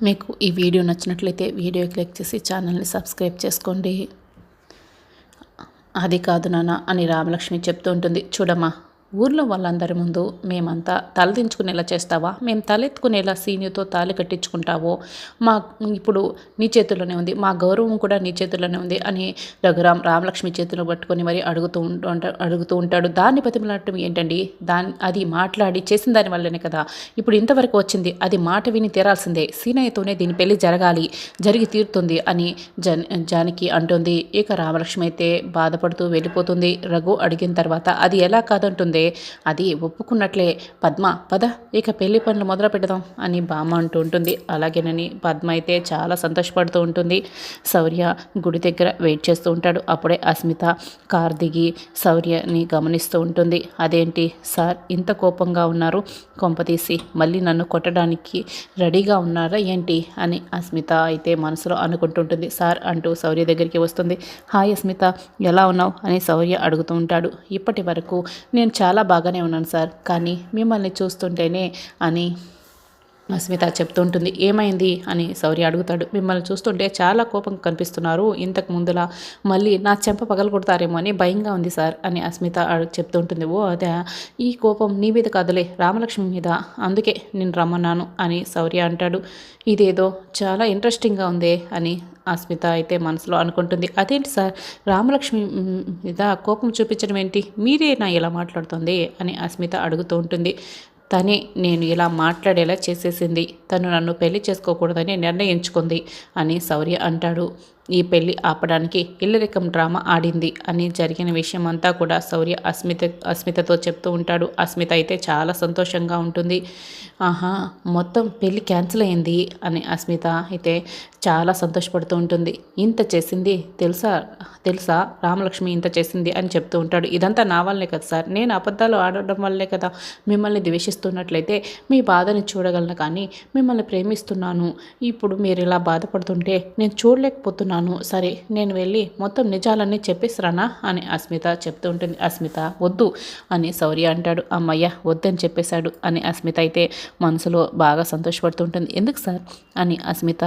మీకు ఈ వీడియో నచ్చినట్లయితే వీడియో క్లిక్ చేసి ఛానల్ని సబ్స్క్రైబ్ చేసుకోండి. అది కాదు నాన్న అని రామలక్ష్మి చెప్తూ ఉంటుంది. చూడమ్మా, ఊర్లో వాళ్ళందరి ముందు మేమంతా తలదించుకునేలా చేస్తావా? మేము తలెత్తుకునేలా సీనియర్తో తాళి కట్టించుకుంటావో మా ఇప్పుడు నీ చేతుల్లోనే ఉంది, మా గౌరవం కూడా నీ చేతుల్లోనే ఉంది అని రఘురామ్ రామలక్ష్మి చేతులు పట్టుకొని మరి అడుగుతూ ఉంటాడు. దాన్ని బతిమలాడటం ఏంటండి? అది మాట్లాడి చేసిన దాని వల్లనే కదా ఇప్పుడు ఇంతవరకు వచ్చింది. అది మాట విని తీరాల్సిందే. సీనయ్యతోనే దీని పెళ్లి జరిగి తీరుతుంది అని జానకి అంటుంది. ఇక రామలక్ష్మి అయితే బాధపడుతూ వెళ్ళిపోతుంది. రఘు అడిగిన తర్వాత అది ఎలా కాదంటుంది, అది ఒప్పుకున్నట్లే. పద ఇక పెళ్లి పనులు మొదలు పెడదాం అని బామ్మ అంటూ ఉంటుంది. అలాగేనని పద్మ అయితే చాలా సంతోషపడుతూ ఉంటుంది. శౌర్య గుడి దగ్గర వెయిట్ చేస్తూ ఉంటాడు. అప్పుడే అస్మిత కార్ దిగి శౌర్యని గమనిస్తూ ఉంటుంది. అదేంటి సార్ ఇంత కోపంగా ఉన్నారు? కొంపతీసి మళ్ళీ నన్ను కొట్టడానికి రెడీగా ఉన్నారా ఏంటి అని అస్మిత అయితే మనసులో అనుకుంటుంటుంది. సార్ అంటూ శౌర్య దగ్గరికి వస్తుంది. హాయ్ అస్మిత, ఎలా ఉన్నావు అని శౌర్య అడుగుతూ ఉంటాడు. ఇప్పటి వరకు నేను చాలా బాగానే ఉన్నాను సార్, కానీ మిమ్మల్ని చూస్తుంటేనే అని అస్మిత చెప్తూ ఉంటుంది. ఏమైంది అని శౌర్య అడుగుతాడు. మిమ్మల్ని చూస్తుంటే చాలా కోపం కనిపిస్తున్నారు. ఇంతకు ముందులా మళ్ళీ నా చెంప పగలగొడతారేమో అని భయంగా ఉంది సార్ అని అస్మిత చెప్తూ ఉంటుంది. ఓ అదే, ఈ కోపం నీ మీద కాదులే, రామలక్ష్మి మీద, అందుకే నేను రమ్మన్నాను అని శౌర్య అంటాడు. ఇదేదో చాలా ఇంట్రెస్టింగ్గా ఉంది అని అస్మిత అయితే మనసులో అనుకుంటుంది. అదేంటి సార్, రామలక్ష్మి మీద కోపం చూపించడం ఏంటి? మీరేనా ఇలా మాట్లాడుతుంది అని అస్మిత అడుగుతూ ఉంటుంది. తనే నేను ఇలా మాట్లాడేలా చేసేసింది. తను నన్ను పెళ్లి చేసుకోకూడదని నిర్ణయించుకుంది అని శౌర్య అంటాడు. ఈ పెళ్లి ఆపడానికి ఇల్లరికం డ్రామా ఆడింది అని జరిగిన విషయం అంతా కూడా శౌర్య అస్మితతో చెప్తూ ఉంటాడు. అస్మిత అయితే చాలా సంతోషంగా ఉంటుంది. ఆహా, మొత్తం పెళ్లి క్యాన్సిల్ అయింది అని అస్మిత అయితే చాలా సంతోషపడుతూ ఉంటుంది. ఇంత చేసింది తెలుసా రామలక్ష్మి ఇంత చేసింది అని చెప్తూ ఉంటాడు. ఇదంతా నా వల్లే కదా సార్, నేను అబద్ధాలు ఆడడం వల్లే కదా. మిమ్మల్ని ద్వేషిస్తున్నట్లయితే మీ బాధని చూడగలను, కానీ మిమ్మల్ని ప్రేమిస్తున్నాను. ఇప్పుడు మీరు ఇలా బాధపడుతుంటే నేను చూడలేకపోతున్నాను. సరే, నేను వెళ్ళి మొత్తం నిజాలన్నీ చెప్పేసిరానా అని అస్మిత చెప్తూ ఉంటుంది. అస్మిత వద్దు అని శౌర్య అంటాడు. అమ్మయ్య వద్దని చెప్పేశాడు అని అస్మిత అయితే మనసులో బాగా సంతోషపడుతుంటుంది. ఎందుకు సార్ అని అస్మిత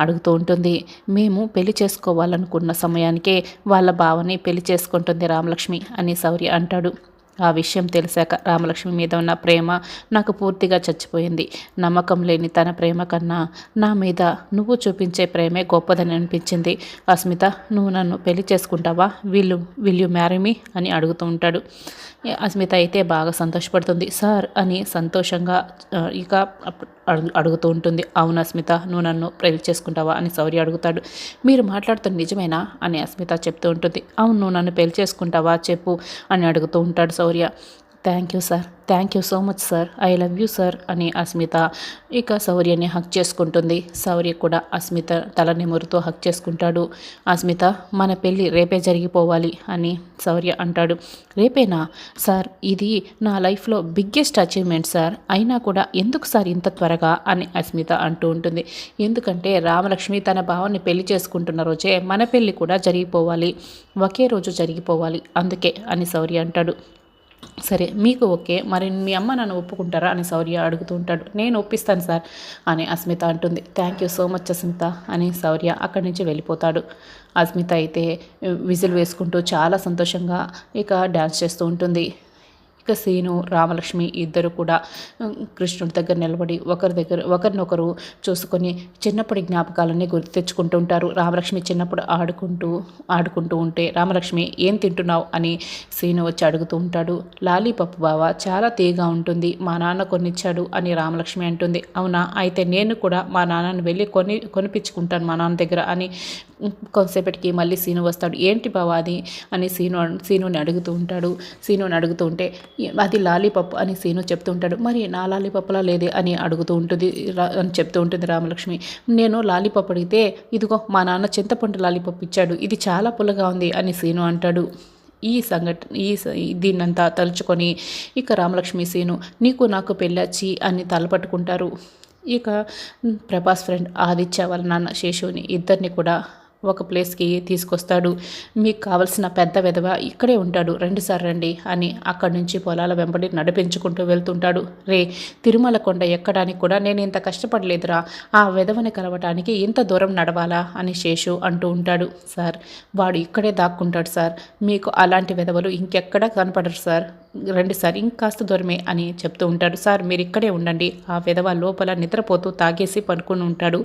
అడుగుతూ ఉంటుంది. మేము పెళ్లి చేసుకోవాలనుకున్న సమయానికే వాళ్ళ బావని పెళ్లి చేసుకుంటుంది రామలక్ష్మి అని శౌర్య అంటాడు. ఆ విషయం తెలిసాక రామలక్ష్మి మీద ఉన్న ప్రేమ నాకు పూర్తిగా చచ్చిపోయింది. నమ్మకం లేని తన ప్రేమ కన్నా నా మీద నువ్వు చూపించే ప్రేమే గొప్పదని అనిపించింది. అస్మిత, నువ్వు నన్ను పెళ్లి చేసుకుంటావా? విల్ యు మ్యారీ మీ అని అడుగుతూ ఉంటాడు. అస్మిత అయితే బాగా సంతోషపడుతుంది. సార్ అని సంతోషంగా ఇక అడుగుతూ ఉంటుంది. అవును అస్మిత, నువ్వు నన్ను పెళ్లి చేసుకుంటావా అని శౌర్య అడుగుతాడు. మీరు మాట్లాడుతున్న నిజమేనా అని అస్మిత చెప్తూ ఉంటుంది. అవును, నువ్వు నన్ను పెళ్లి చేసుకుంటావా చెప్పు అని అడుగుతూ ఉంటాడు Shaurya. Thank you sir, thank you so much sir, I love you sir అని అస్మిత ఇక శౌర్యని హక్ చేసుకుంటుంది. శౌర్య కూడా అస్మిత తల నిమురుతో హక్ చేసుకుంటాడు. అస్మిత, మన పెళ్ళి రేపే జరిగిపోవాలి అని శౌర్య అంటాడు. రేపేనా సార్? ఇది నా లైఫ్లో బిగ్గెస్ట్ అచీవ్మెంట్ సార్, అయినా కూడా ఎందుకు సార్ ఇంత త్వరగా అని అస్మిత అంటూ ఉంటుంది. ఎందుకంటే రామలక్ష్మి తన భావాన్ని పెళ్లి చేసుకుంటున్న రోజే మన పెళ్ళి కూడా జరిగిపోవాలి, ఒకే రోజు జరిగిపోవాలి, అందుకే అని శౌర్య అంటాడు. సరే, మీకు ఓకే, మరి మీ అమ్మ నన్ను ఒప్పుకుంటారా అని శౌర్య అడుగుతూ ఉంటాడు. నేను ఒప్పిస్తాను సార్ అని అస్మిత అంటుంది. Thank you so much Asmita అని శౌర్య అక్కడి నుంచి వెళ్ళిపోతాడు. అస్మిత అయితే విజిల్ వేసుకుంటూ చాలా సంతోషంగా ఇక డ్యాన్స్ చేస్తూ ఉంటుంది. ఇక సీను రామలక్ష్మి ఇద్దరు కూడా కృష్ణుడి దగ్గర నిలబడి ఒకరినొకరు చూసుకొని చిన్నప్పటి జ్ఞాపకాలన్నీ గుర్తు తెచ్చుకుంటూ ఉంటారు. రామలక్ష్మి చిన్నప్పుడు ఆడుకుంటూ ఉంటే రామలక్ష్మి ఏం తింటున్నావు అని సీను వచ్చి అడుగుతూ ఉంటాడు. లాలీపాప్ బావ, చాలా తీయగా ఉంటుంది, మా నాన్న కొనిచ్చాడు అని రామలక్ష్మి అంటుంది. అవునా, అయితే నేను కూడా మా నాన్నని వెళ్ళి కొనిపించుకుంటాను మా నాన్న దగ్గర అని కొంతసేపటికి మళ్ళీ సీను వస్తాడు. ఏంటి బావా అది అని సీనుని అడుగుతూ ఉంటే అది లాలీపాప్ అని సీను చెప్తూ ఉంటాడు. మరి నా లాలీపాప్లా లేదే అని చెప్తూ ఉంటుంది రామలక్ష్మి. నేను లాలీపాప్ అడిగితే ఇదిగో మా నాన్న చింతపండు లాలీపాప్ ఇచ్చాడు, ఇది చాలా పుల్లగా ఉంది అని సీను అంటాడు. దీన్నంతా తలుచుకొని ఇక రామలక్ష్మి సీను నీకు నాకు పెళ్ళొచ్చి అని తలపట్టుకుంటారు. ఇక ప్రభాస్ ఫ్రెండ్ ఆదిత్య వాళ్ళ నాన్న శేషుని ఇద్దరిని కూడా ఒక ప్లేస్కి తీసుకొస్తాడు. మీకు కావలసిన పెద్ద విధవ ఇక్కడే ఉంటాడు, రెండుసార్లు రండి అని అక్కడి నుంచి పొలాల వెంబడి నడిపించుకుంటూ వెళ్తుంటాడు. రే, తిరుమల కొండ ఎక్కడానికి కూడా నేను ఇంత కష్టపడలేదురా, ఆ విధవని కలవటానికి ఇంత దూరం నడవాలా అని శేషు అంటూ ఉంటాడు. సార్, వాడు ఇక్కడే దాక్కుంటాడు సార్, మీకు అలాంటి విధవలు ఇంకెక్కడా కనపడరు సార్, రండి సార్, ఇంకాస్త దూరమే అని చెప్తూ ఉంటాడు. సార్, మీరు ఇక్కడే ఉండండి, ఆ విధవ లోపల నిద్రపోతూ తాగేసి పడుకుని ఉంటాడు,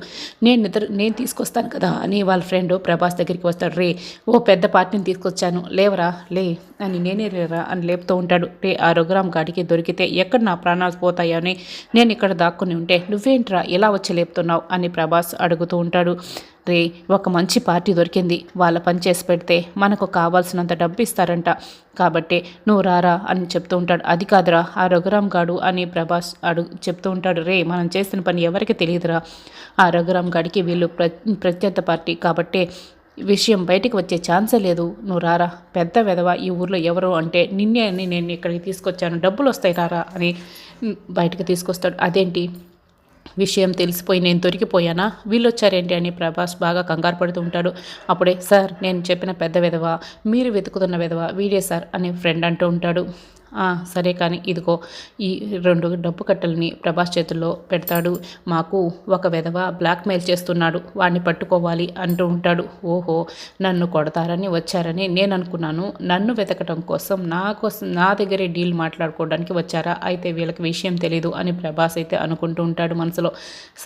నేను తీసుకొస్తాను కదా అని వాళ్ళ ఫ్రెండ్ ప్రభాస్ దగ్గరికి వస్తాడు. రే, ఓ పెద్ద పార్టీని తీసుకొచ్చాను, లేవరా లే అని, నేనే రేరా అని లేపుతూ ఉంటాడు. రే, ఆ రఘురామ్ గాడికి దొరికితే ఎక్కడ నా ప్రాణాలు పోతాయని నేను ఇక్కడ దాక్కుని ఉంటే నువ్వేంట్రా ఇలా వచ్చి లేపుతున్నావు అని ప్రభాస్ అడుగుతూ ఉంటాడు. రే, ఒక మంచి పార్టీ దొరికింది, వాళ్ళ పని చేసి పెడితే మనకు కావాల్సినంత డబ్బు ఇస్తారంట, కాబట్టి నువ్వు రారా అని చెప్తూ ఉంటాడు. అది కాదురా ఆ రఘురామ్ గాడు అని ప్రభాస్ చెప్తూ ఉంటాడు. రే, మనం చేసిన పని ఎవరికి తెలియదురా, ఆ రఘురామ్ గాడికి వీళ్ళు ప్రత్యర్థ పార్టీ, కాబట్టి విషయం బయటికి వచ్చే ఛాన్సే లేదు, నువ్వు రారా, పెద్ద విధవ ఈ ఊర్లో ఎవరు అంటే నిన్నే అని నేను ఇక్కడికి తీసుకొచ్చాను, డబ్బులు వస్తాయి రారా అని బయటకు తీసుకొస్తాడు. అదేంటి విషయం తెలిసిపోయి నేను దొరికిపోయానా, వీళ్ళు వచ్చారేంటి అని ప్రభాస్ బాగా కంగారు పడుతూ ఉంటాడు. అప్పుడే సార్, నేను చెప్పిన పెద్ద విధవ, మీరు వెతుకుతున్న విధవ వీడే సార్ అని ఫ్రెండ్ అంటూ ఉంటాడు. సరే కానీ ఇదిగో ఈ 2 డబ్బు కట్టలని ప్రభాస్ చేతుల్లో పెడతాడు. మాకు ఒక విధవ బ్లాక్మెయిల్ చేస్తున్నాడు, వాడిని పట్టుకోవాలి అంటూ ఉంటాడు. ఓహో, నన్ను కొడతారని వచ్చారని నేను అనుకున్నాను, నన్ను వెతకటం కోసం నా దగ్గరే డీల్ మాట్లాడుకోవడానికి వచ్చారా, అయితే వీళ్ళకి విషయం తెలీదు అని ప్రభాస్ అయితే అనుకుంటూ ఉంటాడు మనసులో.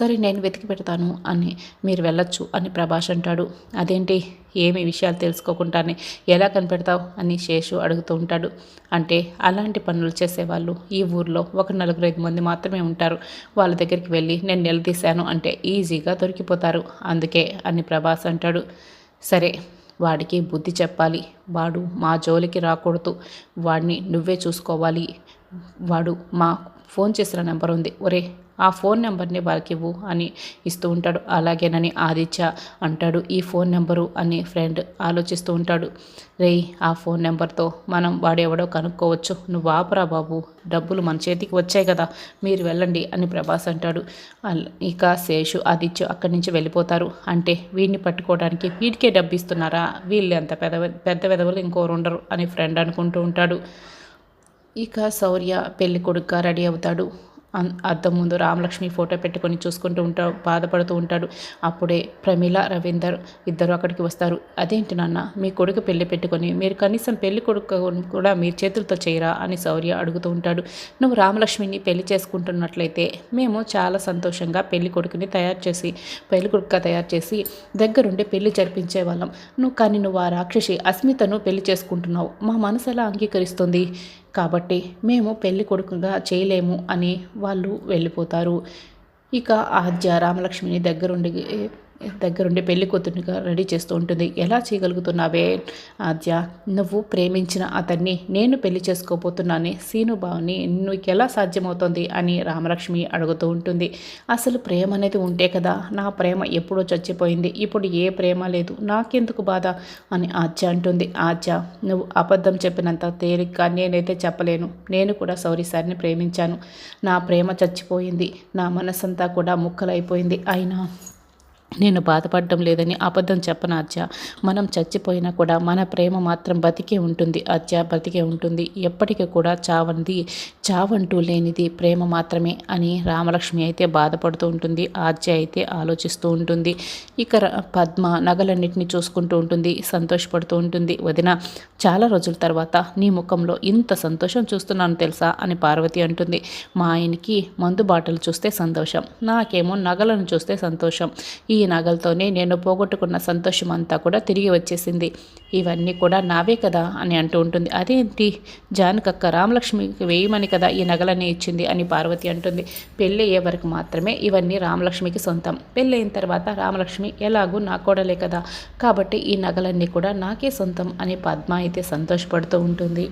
సరే, నేను వెతికి పెడతాను అని మీరు వెళ్ళొచ్చు అని ప్రభాస్ అంటాడు. అదేంటి, ఏమి విషయాలు తెలుసుకోకుండానే ఎలా కనిపెడతావు అని శేషు అడుగుతూ ఉంటాడు. అంటే అలాంటి పనులు చేసేవాళ్ళు ఈ ఊర్లో ఒక 4-5 మంది మాత్రమే ఉంటారు, వాళ్ళ దగ్గరికి వెళ్ళి నేను నిలదీశాను అంటే ఈజీగా దొరికిపోతారు, అందుకే అని ప్రభాస్ అంటాడు. సరే, వాడికి బుద్ధి చెప్పాలి, వాడు మా జోలికి రాకూడదు, వాడిని నువ్వే చూసుకోవాలి, వాడు మా ఫోన్ చేసిన నెంబర్ ఉంది, ఒరే ఆ ఫోన్ నెంబర్ని వాళ్ళకి ఇవ్వు అని ఇస్తూ ఉంటాడు. అలాగేనని ఆదిత్య అంటాడు. ఈ ఫోన్ నెంబరు అని ఫ్రెండ్ ఆలోచిస్తూ ఉంటాడు. రేయ్, ఆ ఫోన్ నెంబర్తో మనం వాడెవడో కనుక్కోవచ్చు, నువ్వు ఆపరా బాబు, డబ్బులు మన చేతికి వచ్చాయి కదా, మీరు వెళ్ళండి అని ప్రభాస్ అంటాడు. ఇక శేషు ఆదిత్య అక్కడి నుంచి వెళ్ళిపోతారు. అంటే వీడిని పట్టుకోవడానికి వీడికే డబ్బు ఇస్తున్నారా, వీళ్ళు ఎంత పెద్ద పెదవులు ఇంకోరు ఉండరు అని ఫ్రెండ్ అనుకుంటూ ఉంటాడు. ఇక శౌర్య పెళ్లి కొడుకుగా రెడీ అవుతాడు. అద్దం ముందు రామలక్ష్మి ఫోటో పెట్టుకొని చూసుకుంటూ ఉంటాడు, బాధపడుతూ ఉంటాడు. అప్పుడే ప్రమీల, రవీందర్ ఇద్దరు అక్కడికి వస్తారు. అదేంటి నాన్న, మీ కొడుకు పెళ్లి పెట్టుకొని మీరు కనీసం పెళ్లి కొడుకు కూడా మీరు చేతులతో చేయరా అని శౌర్య అడుగుతూ ఉంటాడు. నువ్వు రామలక్ష్మిని పెళ్లి చేసుకుంటున్నట్లయితే మేము చాలా సంతోషంగా పెళ్లి కొడుకుని పెళ్లి కొడుకుగా తయారు చేసి దగ్గరుండి పెళ్లి జరిపించే వాళ్ళం. కానీ నువ్వు ఆ రాక్షసి అస్మితను పెళ్లి చేసుకుంటున్నావు, మా మనసు ఎలా అంగీకరిస్తుంది, కాబట్టి మేము పెళ్లి కొడుకుగా చేయలేము అని వాళ్ళు వెళ్ళిపోతారు. ఇక ఆద్య రామలక్ష్మిని దగ్గరుండి పెళ్లి కూతురునిగా రెడీ చేస్తూ ఉంటుంది. ఎలా చేయగలుగుతున్నావే ఆద్య, నువ్వు ప్రేమించిన అతన్ని నేను పెళ్లి చేసుకోబోతున్నానే సీనుబావుని నీకు ఎలా సాధ్యమవుతుంది అని రామలక్ష్మి అడుగుతూ ఉంటుంది. అసలు ప్రేమ అనేది ఉంటే కదా, నా ప్రేమ ఎప్పుడో చచ్చిపోయింది, ఇప్పుడు ఏ ప్రేమ లేదు, నాకెందుకు బాధ అని ఆద్య అంటుంది. ఆద్య, నువ్వు అబద్ధం చెప్పినంత తేలిగ్గా నేనైతే చెప్పలేను, నేను కూడా సౌరి సార్ని ప్రేమించాను, నా ప్రేమ చచ్చిపోయింది, నా మనసంతా కూడా ముక్కలైపోయింది, అయినా నేను బాధపడడం లేదని అబద్ధం చెప్పను ఆద్య, మనం చచ్చిపోయినా కూడా మన ప్రేమ మాత్రం బతికే ఉంటుంది ఆద్య, బతికే ఉంటుంది, ఎప్పటికీ కూడా చావంటూ లేనిది ప్రేమ మాత్రమే అని రామలక్ష్మి అయితే బాధపడుతూ ఉంటుంది. ఆద్య అయితే ఆలోచిస్తూ ఉంటుంది. ఇక పద్మ నగలన్నింటినీ చూసుకుంటూ ఉంటుంది, సంతోషపడుతూ ఉంటుంది. వదిన, చాలా రోజుల తర్వాత నీ ముఖంలో ఇంత సంతోషం చూస్తున్నాను తెలుసా అని పార్వతి అంటుంది. మా ఆయనకి మందు బాటలు చూస్తే సంతోషం, నాకేమో నగలను చూస్తే సంతోషం, ఈ నగలతోనే నేను పోగొట్టుకున్న సంతోషం అంతా కూడా తిరిగి వచ్చేసింది, ఇవన్నీ కూడా నావే కదా అని అంటూ ఉంటుంది. అదేంటి జానకక్క, రామలక్ష్మికి వేయమని కదా ఈ నగలన్నీ ఇచ్చింది అని పార్వతి అంటుంది. పెళ్ళి అయ్యే వరకు మాత్రమే ఇవన్నీ రామలక్ష్మికి సొంతం, పెళ్ళి అయిన తర్వాత రామలక్ష్మి ఎలాగూ నా కోడలే కదా, కాబట్టి ఈ నగలన్నీ కూడా నాకే సొంతం అని పద్మ అయితే సంతోషపడుతూ ఉంటుంది.